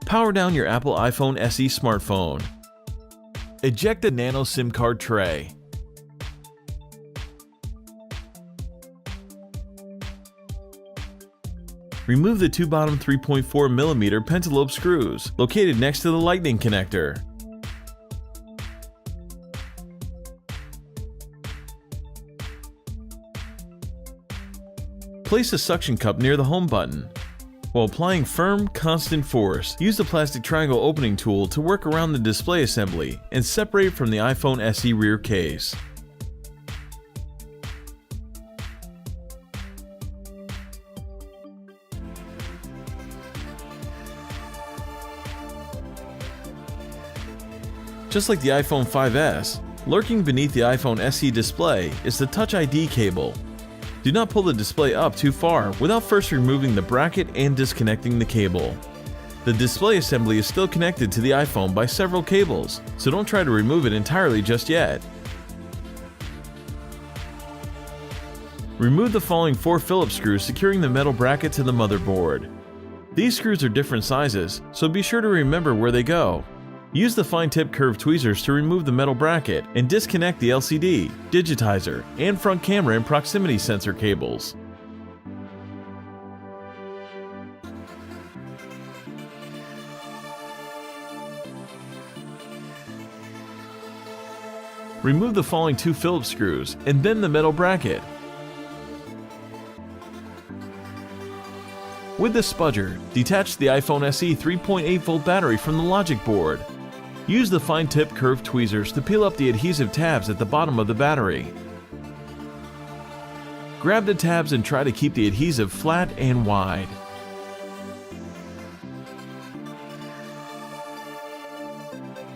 Power down your Apple iPhone SE smartphone. Eject the Nano SIM card tray. Remove the two bottom 3.4mm pentalobe screws located next to the lightning connector. Place a suction cup near the home button. While applying firm, constant force, use the plastic triangle opening tool to work around the display assembly and separate from the iPhone SE rear case. Just like the iPhone 5S, lurking beneath the iPhone SE display is the Touch ID cable. Do not pull the display up too far without first removing the bracket and disconnecting the cable. The display assembly is still connected to the iPhone by several cables, so don't try to remove it entirely just yet. Remove the following 4 Phillips screws securing the metal bracket to the motherboard. These screws are different sizes, so be sure to remember where they go. Use the fine-tip curved tweezers to remove the metal bracket and disconnect the LCD, digitizer, and front camera and proximity sensor cables. Remove the following 2 Phillips screws and then the metal bracket. With the spudger, detach the iPhone SE 3.8-volt battery from the logic board. Use the fine-tip curved tweezers to peel up the adhesive tabs at the bottom of the battery. Grab the tabs and try to keep the adhesive flat and wide.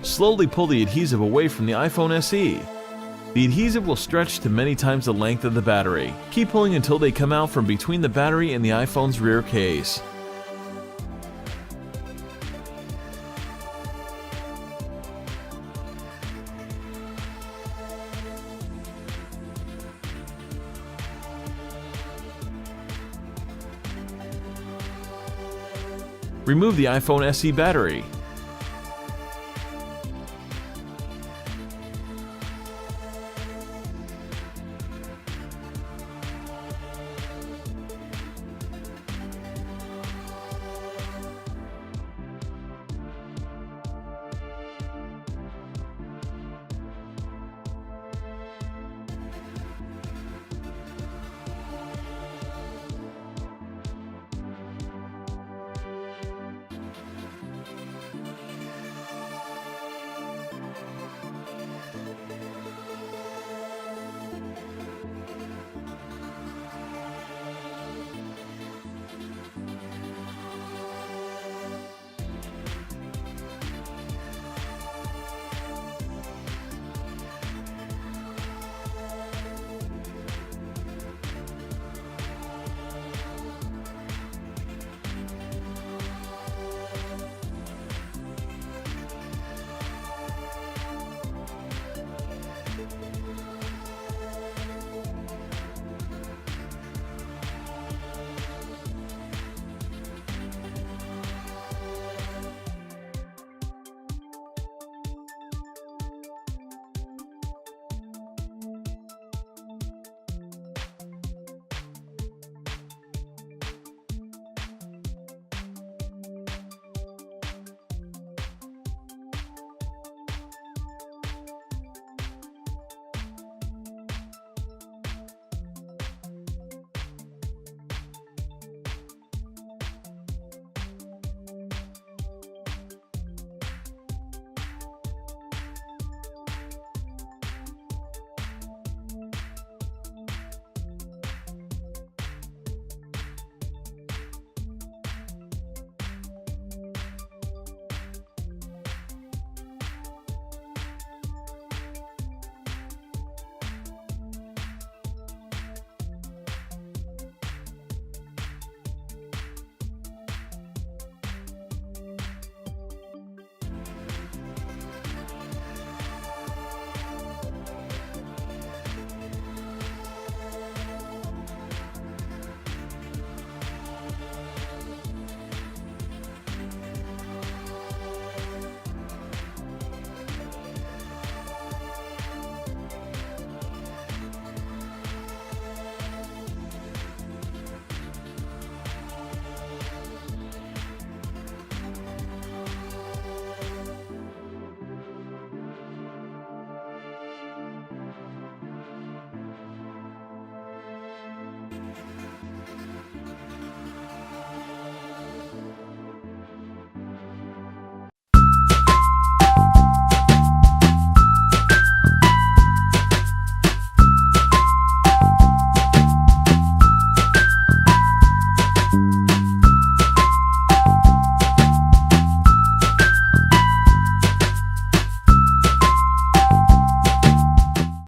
Slowly pull the adhesive away from the iPhone SE. The adhesive will stretch to many times the length of the battery. Keep pulling until they come out from between the battery and the iPhone's rear case. Remove the iPhone SE battery.